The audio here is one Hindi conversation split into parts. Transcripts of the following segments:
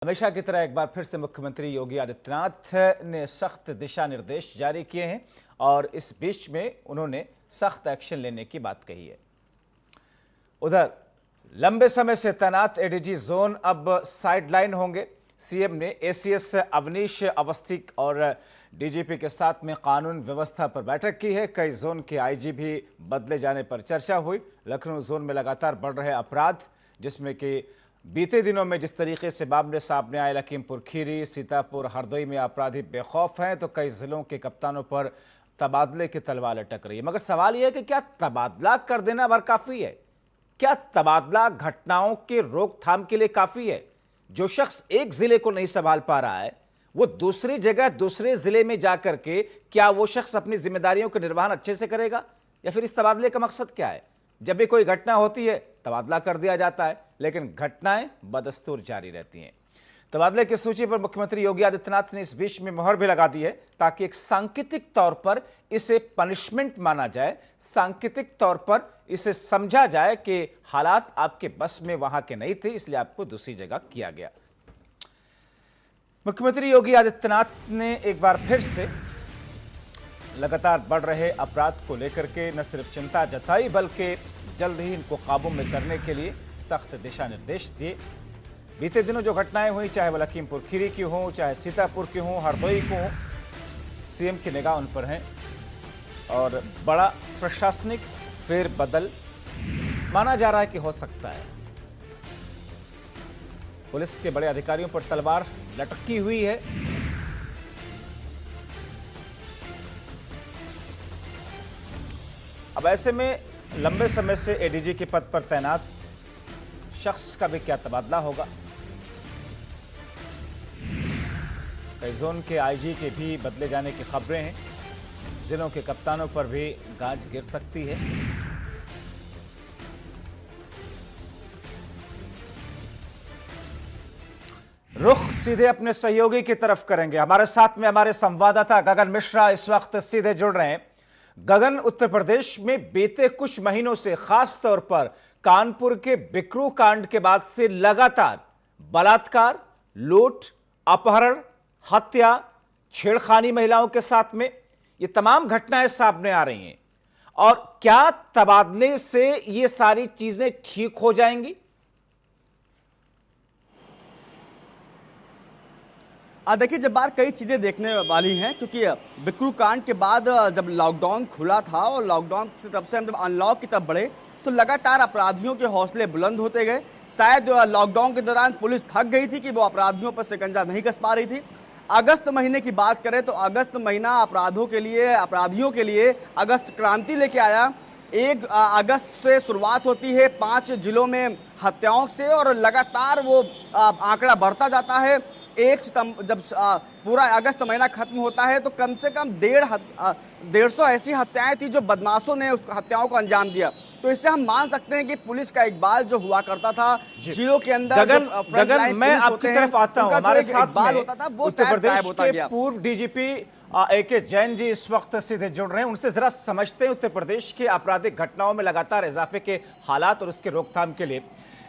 हमेशा की तरह एक बार फिर से मुख्यमंत्री योगी आदित्यनाथ ने सख्त दिशा निर्देश जारी किए हैं और इस बीच में उन्होंने सख्त एक्शन लेने की बात कही है। उधर लंबे समय से तैनात एडीजी जोन अब साइडलाइन होंगे। सीएम ने एसीएस अवनीश अवस्थी और डीजीपी के साथ में कानून व्यवस्था पर बैठक की है। कई जोन के आईजी भी बदले जाने पर चर्चा हुई। लखनऊ जोन में लगातार बढ़ रहे अपराध, जिसमें कि बीते दिनों में जिस तरीके से मामले सामने आए, लखीमपुर खीरी, सीतापुर, हरदोई में अपराधी बेखौफ हैं, तो कई जिलों के कप्तानों पर तबादले की तलवार लटक रही है। मगर सवाल यह है कि क्या तबादला कर देना भर काफी है? क्या तबादला घटनाओं के रोकथाम के लिए काफी है? जो शख्स एक जिले को नहीं संभाल पा रहा है, वो दूसरी जगह दूसरे जिले में जाकर के क्या वो शख्स अपनी जिम्मेदारियों का निर्वहन अच्छे से करेगा? या फिर इस तबादले का मकसद क्या है? जब भी कोई घटना होती है तबादला कर दिया जाता है, लेकिन घटनाएं बदस्तूर जारी रहती हैं। तबादले की सूची पर मुख्यमंत्री योगी आदित्यनाथ ने इस बीच में मोहर भी लगा दी है, ताकि एक सांकेतिक तौर पर इसे पनिशमेंट माना जाए, सांकेतिक तौर पर इसे समझा जाए कि हालात आपके बस में वहां के नहीं थे, इसलिए आपको दूसरी जगह किया गया। मुख्यमंत्री योगी आदित्यनाथ ने एक बार फिर से लगातार बढ़ रहे अपराध को लेकर के न सिर्फ चिंता जताई, बल्कि जल्द ही इनको काबू में करने के लिए सख्त दिशा निर्देश दिए। बीते दिनों जो घटनाएं हुई, चाहे वह लखीमपुर खीरी की हो, चाहे सीतापुर की हो, हरदोई को हो, सीएम की निगाह उन पर है और बड़ा प्रशासनिक फेरबदल माना जा रहा है कि हो सकता है। पुलिस के बड़े अधिकारियों पर तलवार लटकी हुई है। अब ऐसे में लंबे समय से एडीजी के पद पर तैनात शख्स का भी क्या तबादला होगा? कई जोन के आईजी के भी बदले जाने की खबरें हैं। जिलों के कप्तानों पर भी गाज गिर सकती है। रुख सीधे अपने सहयोगी की तरफ करेंगे। हमारे साथ में हमारे संवाददाता गगन मिश्रा इस वक्त सीधे जुड़ रहे हैं। गगन, उत्तर प्रदेश में बीते कुछ महीनों से, खास तौर पर कानपुर के बिकरू कांड के बाद से लगातार बलात्कार, लूट, अपहरण, हत्या, छेड़खानी महिलाओं के साथ में, ये तमाम घटनाएं सामने आ रही हैं। और क्या तबादले से ये सारी चीजें ठीक हो जाएंगी? देखिए, जब बार कई चीज़ें देखने वाली हैं, क्योंकि बिकरू कांड के बाद जब लॉकडाउन खुला था और लॉकडाउन से तब से हम जब अनलॉक की तरफ बढ़े, तो लगातार अपराधियों के हौसले बुलंद होते गए। शायद लॉकडाउन के दौरान पुलिस थक गई थी कि वो अपराधियों पर शिकंजा नहीं कस पा रही थी। अगस्त महीने की बात करें तो अगस्त महीना अपराधियों के लिए अगस्त क्रांति लेके आया। 1 अगस्त से शुरुआत होती है 5 जिलों में हत्याओं से और लगातार वो आंकड़ा बढ़ता जाता है। 1 सितंबर जब पूरा अगस्त महीना खत्म होता है तो कम से कम 150 ऐसी हत्याएं थी जो बदमाशों ने उस हत्याओं को अंजाम दिया। तो इससे हम मान सकते हैं कि पुलिस का इकबाल जो हुआ करता था जिलों के अंदर, गगन, मैं आपकी तरफ आता हूं। हमारे साथ में होता था वो उत्तर प्रदेश के पूर्व डीजीपी एके जैन जी इस वक्त सीधे जुड़ रहे हैं। उनसे जरा समझते हैं उत्तर प्रदेश के आपराधिक घटनाओं में लगातार इजाफे के हालात और उसके रोकथाम के लिए।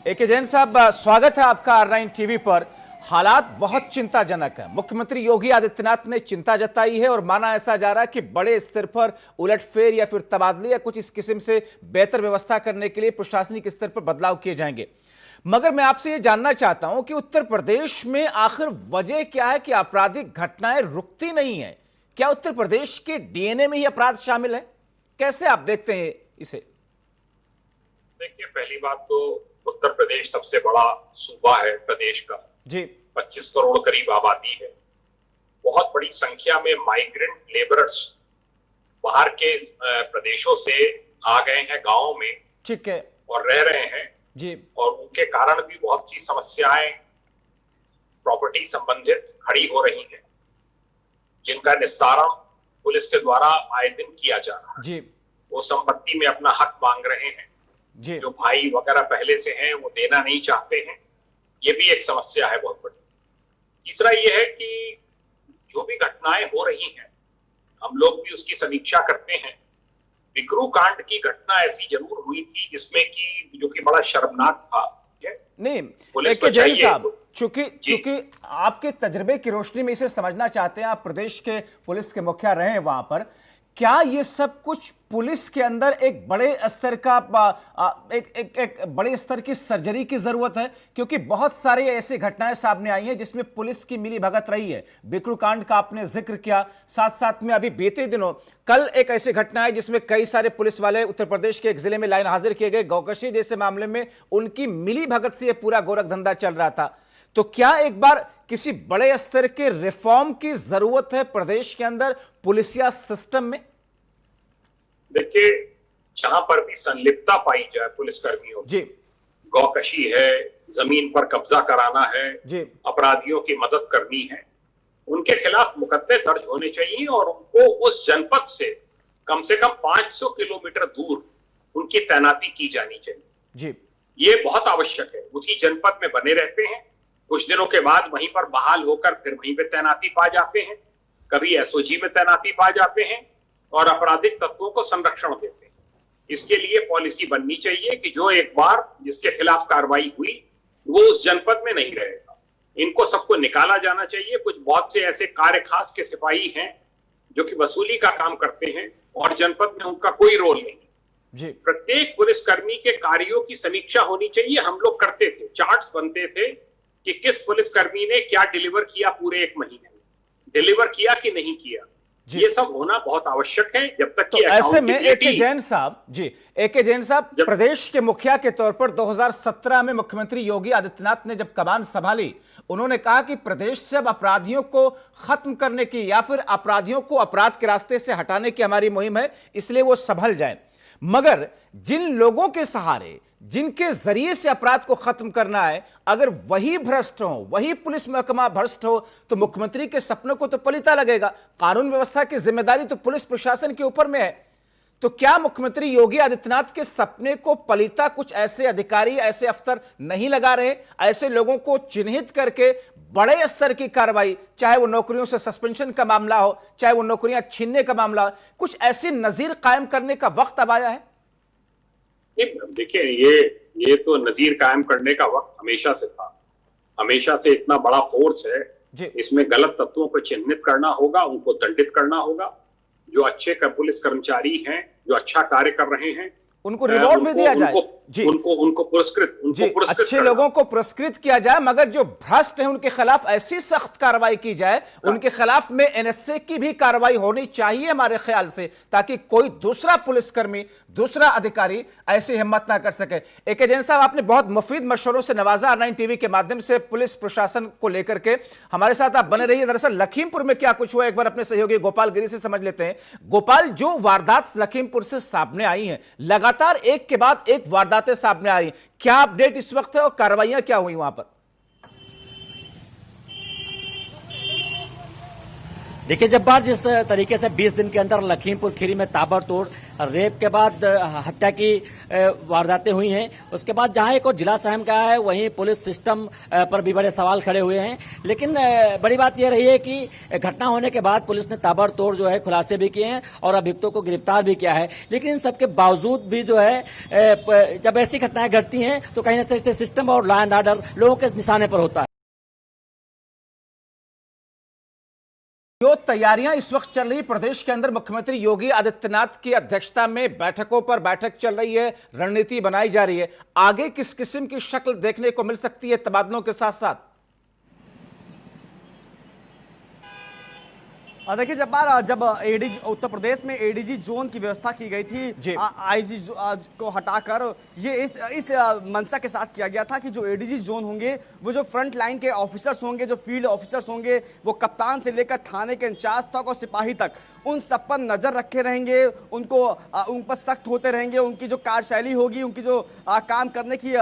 एके जैन साहब, स्वागत है आपका R9 टीवी पर। हालात बहुत चिंताजनक है। मुख्यमंत्री योगी आदित्यनाथ ने चिंता जताई है और माना ऐसा जा रहा है कि बड़े स्तर पर उलटफेर या फिर तबादले या कुछ इस किस्म से बेहतर व्यवस्था करने के लिए प्रशासनिक स्तर पर बदलाव किए जाएंगे। मगर मैं आपसे यह जानना चाहता हूं कि उत्तर प्रदेश में आखिर वजह क्या है कि आपराधिक घटनाएं रुकती नहीं है? क्या उत्तर प्रदेश के डीएनए में ही अपराध शामिल है? कैसे आप देखते हैं इसे? देखिए, पहली बात तो उत्तर प्रदेश सबसे बड़ा सूबा है प्रदेश का जी। 25 करोड़ करीब आबादी है। बहुत बड़ी संख्या में माइग्रेंट लेबरर्स बाहर के प्रदेशों से आ गए हैं गांवों में, ठीक है, और रह रहे हैं जी। और उनके कारण भी बहुत सी समस्याएं प्रॉपर्टी संबंधित खड़ी हो रही हैं, जिनका निस्तारण पुलिस के द्वारा आए दिन किया जा रहा है। जी। वो संपत्ति में अपना हक मांग रहे हैं जी। जो भाई वगैरह पहले से हैं वो देना नहीं चाहते हैं। ये भी एक समस्या है बहुत बड़ी। तीसरा ये है कि जो भी घटनाएं हो रही हैं, हम लोग भी उसकी समीक्षा करते हैं। बिकरू कांड की घटना ऐसी जरूर हुई थी जिसमें कि जो कि बड़ा शर्मनाक था है। नहीं, पुलिस एक को जैन चाहिए साहब, चूंकि आपके तजर्बे की रोशनी में इसे समझना चाहते हैं, आप प्रदेश के पुलिस के मुखिया रहे हैं वहां पर, क्या ये सब कुछ पुलिस के अंदर एक बड़े स्तर का एक बड़े स्तर की सर्जरी की जरूरत है? क्योंकि बहुत सारी ऐसी घटनाएं सामने आई हैं जिसमें पुलिस की मिली भगत रही है। बिक्रू कांड का आपने जिक्र किया, साथ साथ में अभी बीते दिनों कल एक ऐसी घटना है जिसमें कई सारे पुलिस वाले उत्तर प्रदेश के एक जिले में लाइन हाजिर किए गए। गौकशी जैसे मामले में उनकी मिली भगत से यह पूरा गोरख धंधा चल रहा था। तो क्या एक बार किसी बड़े स्तर के रिफॉर्म की जरूरत है प्रदेश के अंदर पुलिसिया सिस्टम में? देखिए, जहां पर भी संलिप्तता पाई जाए पुलिसकर्मियों जी, गौकशी है, जमीन पर कब्जा कराना है जी, अपराधियों की मदद करनी है, उनके खिलाफ मुकदमे दर्ज होने चाहिए और उनको उस जनपद से कम 500 किलोमीटर दूर उनकी तैनाती की जानी चाहिए। जी, ये बहुत आवश्यक है। उसी जनपद में बने रहते हैं, कुछ दिनों के बाद वहीं पर बहाल होकर फिर वहीं पे तैनाती पा जाते हैं, कभी एसओजी में तैनाती पा जाते हैं और आपराधिक तत्वों को संरक्षण देते हैं। इसके लिए पॉलिसी बननी चाहिए कि जो एक बार जिसके खिलाफ कार्रवाई हुई वो उस जनपद में नहीं रहेगा। इनको सबको निकाला जाना चाहिए। कुछ बहुत से ऐसे कार्य खास के सिपाही हैं जो कि वसूली का काम करते हैं और जनपद में उनका कोई रोल नहीं। जी, प्रत्येक पुलिसकर्मी के कार्यों की समीक्षा होनी चाहिए। हम लोग करते थे, चार्ट्स बनते थे कि किस पुलिसकर्मी ने क्या डिलीवर किया पूरे एक महीने में, डिलीवर किया कि नहीं किया। ये सब होना बहुत आवश्यक है। जब तक तो कि ऐसे में accountability- AK जैन साहब जी, AK जैन साहब, प्रदेश के मुखिया के तौर पर 2017 में मुख्यमंत्री योगी आदित्यनाथ ने जब कमान संभाली, उन्होंने कहा कि प्रदेश से अब अपराधियों को खत्म करने की या फिर अपराधियों को अपराध के रास्ते से हटाने की हमारी मुहिम है, इसलिए वो संभल जाए। मगर जिन लोगों के सहारे, जिनके जरिए से अपराध को खत्म करना है, अगर वही भ्रष्ट हो, वही पुलिस महकमा भ्रष्ट हो, तो मुख्यमंत्री के सपनों को तो पलीता लगेगा। कानून व्यवस्था की जिम्मेदारी तो पुलिस प्रशासन के ऊपर में है। तो क्या मुख्यमंत्री योगी आदित्यनाथ के सपने को पलीता कुछ ऐसे अधिकारी, ऐसे अफसर नहीं लगा रहे? ऐसे लोगों को चिन्हित करके बड़े स्तर की कार्रवाई, चाहे वो नौकरियों से सस्पेंशन का मामला हो, चाहे वो नौकरियां छीनने का मामला हो, कुछ ऐसी नजीर कायम करने का वक्त अब आया है? देखिए, ये तो नजीर कायम करने का वक्त हमेशा से था। हमेशा से इतना बड़ा फोर्स है, इसमें गलत तत्वों को चिन्हित करना होगा, उनको दंडित करना होगा। जो अच्छे पुलिस कर्मचारी हैं, जो अच्छा कार्य कर रहे हैं, उनको रिवॉर्ड भी दिया जाए। जी, उनको पुरस्कृत अच्छे लोगों को पुरस्कृत किया जाए, मगर जो भ्रष्ट हैं उनके खिलाफ ऐसी सख्त कार्रवाई की जाए, उनके खिलाफ में NSA की भी कार्रवाई होनी चाहिए हमारे ख्याल से, ताकि कोई दूसरा पुलिसकर्मी, दूसरा अधिकारी ऐसी हिम्मत ना कर सके। AK जैन साहब, आपने बहुत मुफीद मशवरों से नवाजा R9 TV के माध्यम से पुलिस प्रशासन को लेकर के। हमारे साथ आप बने रहिए। दरअसल लखीमपुर में क्या कुछ हुआ, एक बार अपने सहयोगी गोपाल गिरी से समझ लेते हैं। गोपाल, जो वारदात लखीमपुर से सामने आई है, लगातार एक के बाद एक वारदातें सामने आ रही, क्या अपडेट इस वक्त है और कार्रवाइयां क्या हुई वहां पर? देखिए जब्बार, जिस तरीके से 20 दिन के अंदर लखीमपुर खीरी में ताबड़तोड़ रेप के बाद हत्या की वारदातें हुई हैं, उसके बाद जहां एक और जिला सहम का है, वहीं पुलिस सिस्टम पर भी बड़े सवाल खड़े हुए हैं। लेकिन बड़ी बात यह रही है कि घटना होने के बाद पुलिस ने ताबड़तोड़ जो है खुलासे भी किए हैं और अभियुक्तों को गिरफ्तार भी किया है। लेकिन इन सबके बावजूद भी जो है जब ऐसी घटनाएं घटती हैं तो कहीं ना कहीं सिस्टम और लॉ एंड ऑर्डर लोगों के निशाने पर होता है। जो तैयारियां इस वक्त चल रही प्रदेश के अंदर, मुख्यमंत्री योगी आदित्यनाथ की अध्यक्षता में बैठकों पर बैठक चल रही है, रणनीति बनाई जा रही है, आगे किस किस्म की शक्ल देखने को मिल सकती है तबादलों के साथ साथ? देखिए जब एडीजी उत्तर प्रदेश में एडीजी जोन की व्यवस्था की गई थी, आईजी को हटाकर, ये इस मंशा के साथ किया गया था कि जो एडीजी जोन होंगे वो जो फ्रंट लाइन के ऑफिसर्स होंगे, जो फील्ड ऑफिसर्स होंगे, वो कप्तान से लेकर थाने के इंचार्ज तक और सिपाही तक, उन सब पर नजर रखे रहेंगे, उन पर सख्त होते रहेंगे। उनकी जो कार्यशैली होगी, उनकी जो काम करने की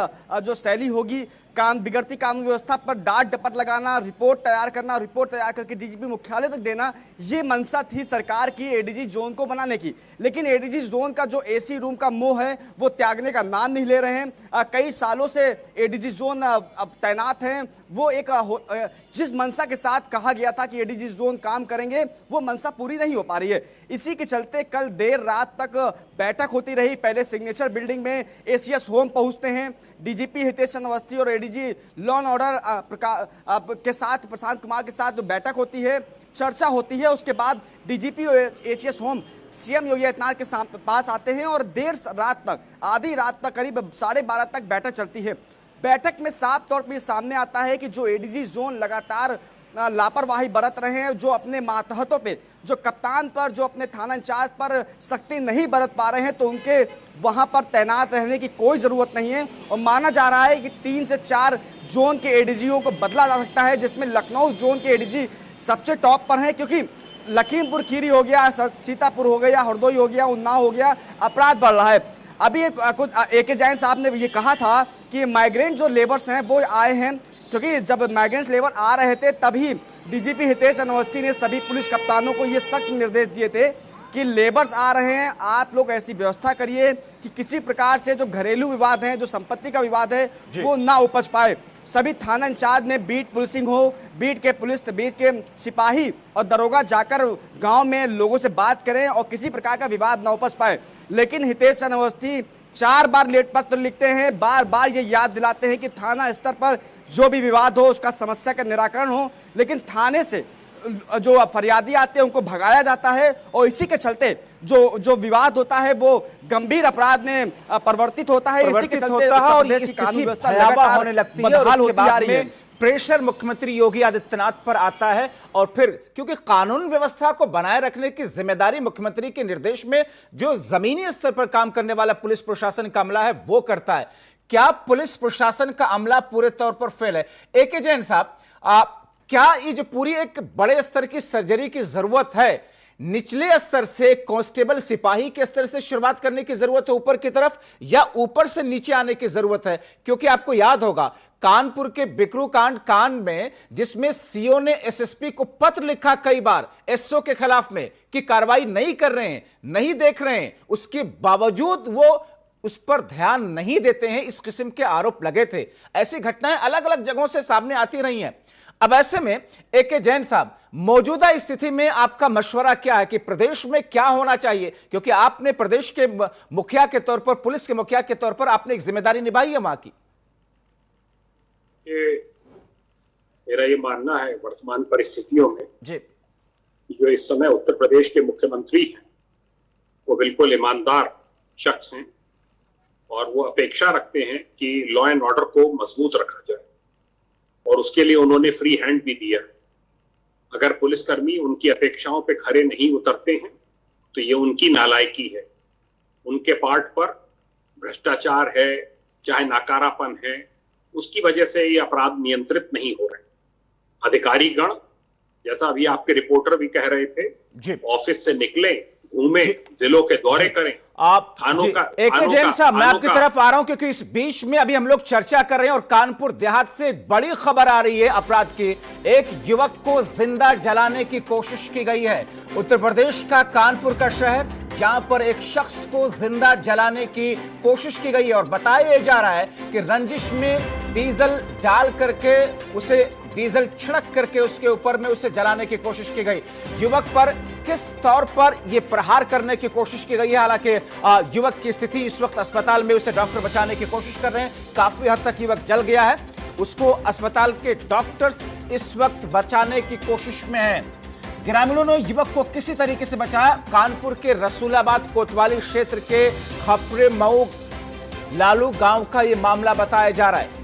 जो शैली होगी, बिगड़ती कानून व्यवस्था पर डांट डपट लगाना, रिपोर्ट तैयार करना, रिपोर्ट तैयार करके डीजीपी मुख्यालय तक देना, ये मंशा थी सरकार की एडीजी जोन को बनाने की। लेकिन एडीजी जोन का जो एसी रूम का मोह है वो त्यागने का नाम नहीं ले रहे हैं। कई सालों से एडीजी जोन अब तैनात हैं, वो जिस मंशा के साथ कहा गया था कि एडीजी जोन काम करेंगे, वो मंशा पूरी नहीं हो पा रही है। इसी के चलते कल देर रात तक बैठक होती रही। पहले सिग्नेचर बिल्डिंग में एसीएस होम पहुंचते हैं, डीजीपी हितेश चंद्र अवस्थी और एडीजी लॉ एंड ऑर्डर के साथ प्रशांत कुमार के साथ बैठक होती है, चर्चा होती है। उसके बाद डीजीपी और ACS home CM Yogi Adityanath के पास आते हैं और देर रात तक, आधी रात तक, करीब 12:30 तक बैठक चलती है। बैठक में साफ तौर पर सामने आता है कि जो एडीजी जोन लगातार लापरवाही बरत रहे हैं, जो अपने मातहतों पे, जो कप्तान पर, जो अपने थाना इंचार्ज पर सख्ती नहीं बरत पा रहे हैं, तो उनके वहां पर तैनात रहने की कोई ज़रूरत नहीं है। और माना जा रहा है कि 3 से 4 जोन के एडीजीओ को बदला जा सकता है, जिसमें लखनऊ जोन के एडीजी सबसे टॉप पर हैं, क्योंकि लखीमपुर खीरी हो गया, सीतापुर हो गया, हरदोई हो गया, उन्नाव हो गया, अपराध बढ़ रहा है। अभी कुछ ए.के. जैन साहब ने ये कहा था कि माइग्रेंट जो लेबर्स हैं वो आए हैं, क्योंकि जब माइग्रेंट लेबर आ रहे थे तभी डीजीपी हितेश चंद्र अवस्थी ने सभी पुलिस कप्तानों को ये सख्त निर्देश दिए थे कि लेबर्स आ रहे हैं, आप लोग ऐसी व्यवस्था करिए कि किसी प्रकार से जो घरेलू विवाद है, जो संपत्ति का विवाद है, वो ना उपज पाए। सभी थाना इंचार्ज ने बीट पुलिसिंग हो, बीट के पुलिस, बीट के सिपाही और दरोगा जाकर गांव में लोगों से बात करें और किसी प्रकार का विवाद ना उपज पाए। लेकिन हितेश चंद्र अवस्थी 4 बार लेट पत्र लिखते हैं, बार बार ये याद दिलाते हैं कि थाना स्तर पर जो भी विवाद हो उसका समस्या का निराकरण हो, लेकिन थाने से जो फरियादी आते हैं उनको भगाया जाता है और इसी के चलते जो विवाद होता है वो गंभीर अपराध में परिवर्तित होता है। इसी के चलते और ये स्थिति भयावह होने लगती है और उसके बाद में प्रेशर मुख्यमंत्री योगी आदित्यनाथ पर आता है। और फिर क्योंकि कानून व्यवस्था को बनाए रखने की जिम्मेदारी मुख्यमंत्री के निर्देश में जो जमीनी स्तर पर काम करने वाला पुलिस प्रशासन का अमला है वो करता है। क्या पुलिस प्रशासन का अमला पूरे तौर पर फेल है? ए.के. जैन साहब, क्या ये जो पूरी एक बड़े स्तर की सर्जरी की जरूरत है, निचले स्तर से कांस्टेबल सिपाही के स्तर से शुरुआत करने की जरूरत है ऊपर की तरफ, या ऊपर से नीचे आने की जरूरत है? क्योंकि आपको याद होगा कानपुर के बिकरू कांड में जिसमें सीओ ने एसएसपी को पत्र लिखा कई बार एसओ के खिलाफ में कि कार्रवाई नहीं कर रहे हैं, नहीं देख रहे हैं, उसके बावजूद वो उस पर ध्यान नहीं देते हैं, इस किस्म के आरोप लगे थे। ऐसी घटनाएं अलग अलग जगहों से सामने आती रही हैं। अब ऐसे में ए.के. जैन साहब, मौजूदा स्थिति में आपका मशवरा क्या है कि प्रदेश में क्या होना चाहिए? क्योंकि आपने प्रदेश के मुखिया के तौर पर, पुलिस के मुखिया के तौर पर आपने एक जिम्मेदारी निभाई है वहां की। मेरा ये मानना है वर्तमान परिस्थितियों में जी, जो इस समय उत्तर प्रदेश के मुख्यमंत्री हैं वो बिल्कुल ईमानदार शख्स हैं और वो अपेक्षा रखते हैं कि लॉ एंड ऑर्डर को मजबूत रखा जाए, और उसके लिए उन्होंने फ्री हैंड भी दिया। अगर पुलिसकर्मी उनकी अपेक्षाओं पे खरे नहीं उतरते हैं तो ये उनकी नालायकी है, उनके पार्ट पर भ्रष्टाचार है, चाहे नाकारापन है, उसकी वजह से ये अपराध नियंत्रित नहीं हो रहे। अधिकारीगण, जैसा अभी आपके रिपोर्टर भी कह रहे थे, ऑफिस से निकले, घूमे, जिलों के दौरे करें, आप ए.के. जैन साहब, मैं आपकी तरफ आ रहा हूं क्योंकि इस बीच में अभी हम लोग चर्चा कर रहे हैं और कानपुर देहात से एक बड़ी खबर आ रही है अपराध की। एक युवक को जिंदा जलाने की कोशिश की गई है। उत्तर प्रदेश का कानपुर का शहर, जहां पर एक शख्स को जिंदा जलाने की कोशिश की गई है और बताया जा रहा है कि रंजिश में डीजल डाल करके, उसे डीजल छिड़क करके उसके ऊपर में उसे जलाने की कोशिश की गई। युवक पर किस तौर पर यह प्रहार करने की कोशिश की गई है? हालांकि युवक की स्थिति इस वक्त अस्पताल में, उसे डॉक्टर बचाने की कोशिश कर रहे हैं। काफी हद तक युवक जल गया है, उसको अस्पताल के डॉक्टर्स इस वक्त बचाने की कोशिश में हैं। ग्रामीणों ने युवक को किसी तरीके से बचाया। कानपुर के रसूलाबाद कोतवाली क्षेत्र के खपरे मऊ लालू गांव का यह मामला बताया जा रहा है।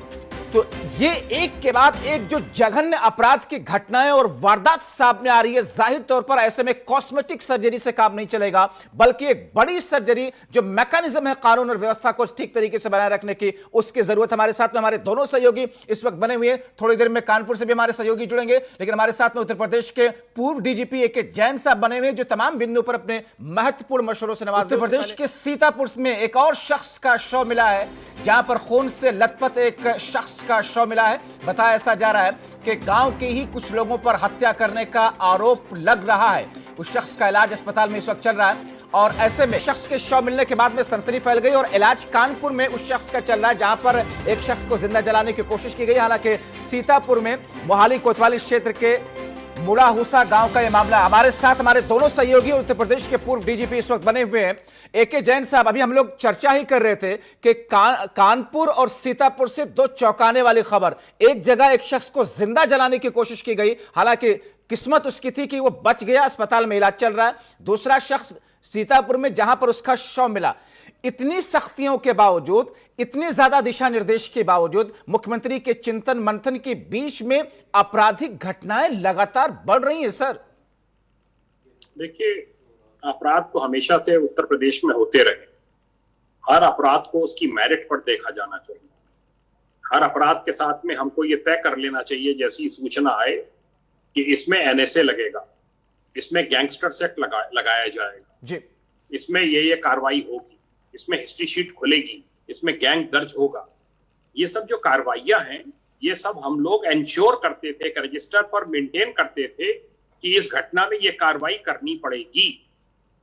तो ये एक के बाद एक जो जघन्य अपराध की घटनाएं और वारदात सामने आ रही है, जाहिर तौर पर ऐसे में कॉस्मेटिक सर्जरी से काम नहीं चलेगा, बल्कि एक बड़ी सर्जरी जो मैकेनिज्म है कानून और व्यवस्था को ठीक तरीके से बनाए रखने की, उसकी जरूरत। हमारे साथ में हमारे दोनों सहयोगी इस वक्त बने हुए हैं। थोड़ी देर में कानपुर से भी हमारे सहयोगी जुड़ेंगे, लेकिन हमारे साथ में उत्तर प्रदेश के पूर्व डीजीपी ए.के. जैन साहब बने हुए हैं, जो तमाम बिंदुओं पर अपने महत्वपूर्ण मशवरों से नवाज। उत्तर प्रदेश के सीतापुर में एक और शख्स का शव मिला है, जहां पर खून से लथपथ एक शख्स का शव मिला है। बताया ऐसा जा रहा है कि गांव के ही कुछ लोगों पर हत्या करने का आरोप लग रहा है। उस शख्स का इलाज अस्पताल में इस वक्त चल रहा है और ऐसे में शख्स के शव मिलने के बाद में सनसनी फैल गई और इलाज कानपुर में उस शख्स का चल रहा है जहां पर एक शख्स को जिंदा जलाने की कोशिश की गई। हालांकि सीतापुर में मोहाली कोतवाली क्षेत्र के मुड़ाहुसा गांव का यह मामला। हमारे साथ हमारे दोनों सहयोगी उत्तर प्रदेश के पूर्व डीजीपी इस वक्त बने हुए हैं। एके जैन साहब, अभी हम लोग चर्चा ही कर रहे थे कि कानपुर और सीतापुर से दो चौंकाने वाली खबर। एक जगह एक शख्स को जिंदा जलाने की कोशिश की गई, हालांकि किस्मत उसकी थी कि वो बच गया, अस्पताल में इलाज चल रहा है। दूसरा शख्स सीतापुर में जहां पर उसका शव मिला। इतनी सख्तियों के बावजूद, इतनी ज्यादा दिशा निर्देश के बावजूद, मुख्यमंत्री के चिंतन मंथन के बीच में आपराधिक घटनाएं लगातार बढ़ रही हैं। सर देखिए, अपराध तो हमेशा से उत्तर प्रदेश में होते रहे। हर अपराध को उसकी मेरिट पर देखा जाना चाहिए। हर अपराध के साथ में हमको ये तय कर लेना चाहिए जैसी सूचना आए कि इसमें एनएसए लगेगा, इसमें गैंगस्टर्स एक्ट लगाया जाएगा जी, इसमें ये कार्रवाई होगी, इसमें हिस्ट्री शीट खुलेगी, इसमें गैंग दर्ज होगा। ये सब जो कार्रवाइयां हैं, ये सब हम लोग एंश्योर करते थे, रजिस्टर पर मेंटेन करते थे कि इस घटना में ये कार्रवाई करनी पड़ेगी।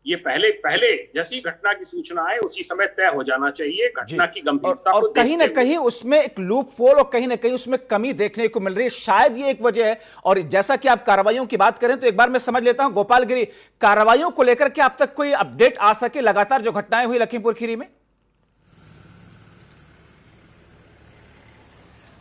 ये पहले जैसी घटना की सूचना आए उसी समय तय हो जाना चाहिए। घटना की गंभीरता और को कहीं ना कहीं उसमें एक लूप होल और कहीं ना कहीं उसमें कमी देखने को मिल रही है। शायद ये एक वजह है। और जैसा कि आप कार्रवाइयों की बात करें तो एक बार मैं समझ लेता हूं, गोपालगिरी, कार्रवाइयों को लेकर के अब तक कोई अपडेट आ सके लगातार जो घटनाएं हुई लखीमपुर खीरी में?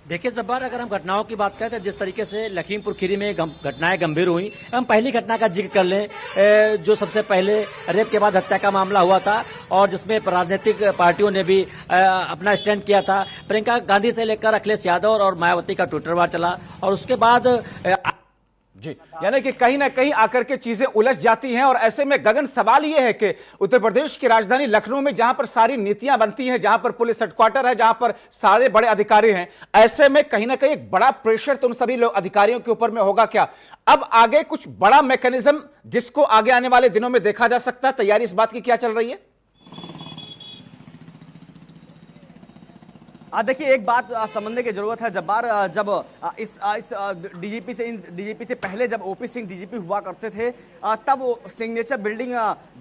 देखिए जब्बार, अगर हम घटनाओं की बात करें तो जिस तरीके से लखीमपुर खीरी में घटनाएं गंभीर हुई, हम पहली घटना का जिक्र कर लें जो सबसे पहले रेप के बाद हत्या का मामला हुआ था और जिसमें राजनीतिक पार्टियों ने भी अपना स्टैंड किया था। प्रियंका गांधी से लेकर अखिलेश यादव और मायावती का ट्विटर वार चला और उसके बाद जी, यानी कि कहीं ना कहीं आकर के चीजें उलझ जाती हैं। और ऐसे में गगन, सवाल यह है कि उत्तर प्रदेश की राजधानी लखनऊ में जहां पर सारी नीतियां बनती हैं, जहां पर पुलिस हेडक्वार्टर है, जहां पर सारे बड़े अधिकारी हैं, ऐसे में कहीं ना कहीं एक बड़ा प्रेशर तो उन सभी लोग अधिकारियों के ऊपर में होगा। क्या अब आगे कुछ बड़ा मैकेनिज्म जिसको आगे आने वाले दिनों में देखा जा सकता है? तैयारी इस बात की क्या चल रही है? देखिए, एक बात समझने की जरूरत है जब्बार, जब इस डीजीपी से पहले जब ओपी सिंह डीजीपी हुआ करते थे तब वो सिग्नेचर बिल्डिंग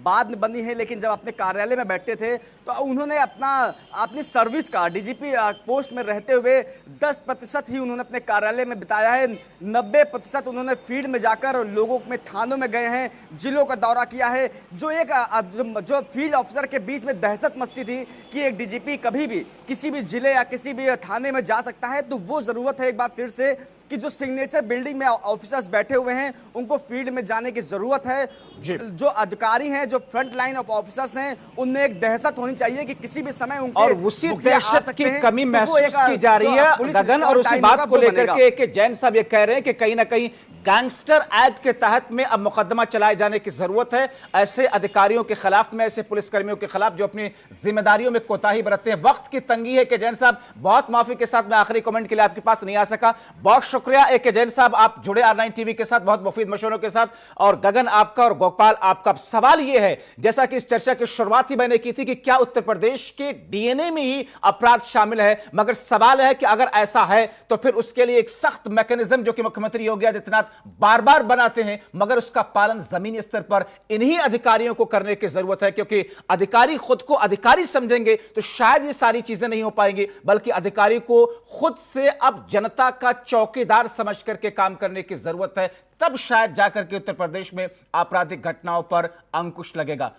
बाद में बनी है, लेकिन जब अपने कार्यालय में बैठते थे तो उन्होंने अपनी सर्विस का डीजीपी पोस्ट में रहते हुए 10% ही उन्होंने अपने कार्यालय में बिताया है। 90% उन्होंने फील्ड में जाकर लोगों में, थानों में गए हैं, जिलों का दौरा किया है। जो फील्ड ऑफिसर के बीच में दहशत मस्ती थी कि एक डीजीपी कभी भी किसी भी जिले किसी भी थाने में जा सकता है, तो वो जरूरत है एक बार फिर से कि जो सिग्नेचर बिल्डिंग में ऑफिसर्स बैठे हुए हैं उनको फील्ड में जाने की जरूरत है। जो अधिकारी हैं, जो फ्रंट लाइन ऑफ ऑफिसर्स हैं, उनमें एक दहशत होनी चाहिए कि किसी भी समय उनके और उसी दहशत की कमी महसूस की जा रही है गगन। और उसी बात को लेकर के जैन साहब ये कह रहे हैं कि कहीं ना कहीं गैंगस्टर एक्ट के तहत में अब मुकदमा चलाए जाने की जरूरत है ऐसे अधिकारियों के खिलाफ में, ऐसे पुलिसकर्मियों के खिलाफ जो अपनी जिम्मेदारियों में कोताही बरतते हैं। वक्त की तंगी है कि जैन साहब, बहुत माफी के साथ मैं आखिरी कमेंट के लिए आपके पास नहीं आ सका। बहुत शुक्रिया एके जैन साहब, आप जुड़े R9 टीवी के साथ बहुत मुफीद मशवरों के साथ। और गगन आपका और गोपाल आपका। सवाल यह है, जैसा कि इस चर्चा की शुरुआत ही मैंने की थी कि क्या उत्तर प्रदेश के डीएनए में ही अपराध शामिल है, मगर सवाल है कि अगर ऐसा है तो फिर उसके लिए एक सख्त मैकेनिज्म जो कि मुख्यमंत्री योगी आदित्यनाथ बार बार बनाते हैं, मगर उसका पालन जमीनी स्तर पर इन्हीं अधिकारियों को करने की जरूरत है। क्योंकि अधिकारी खुद को अधिकारी समझेंगे तो शायद ये सारी चीजें नहीं हो पाएंगी, बल्कि अधिकारी को खुद से अब जनता का चौकीदार समझ करके काम करने की जरूरत है। तब शायद जाकर के उत्तर प्रदेश में आपराधिक घटनाओं पर अंकुश लगेगा।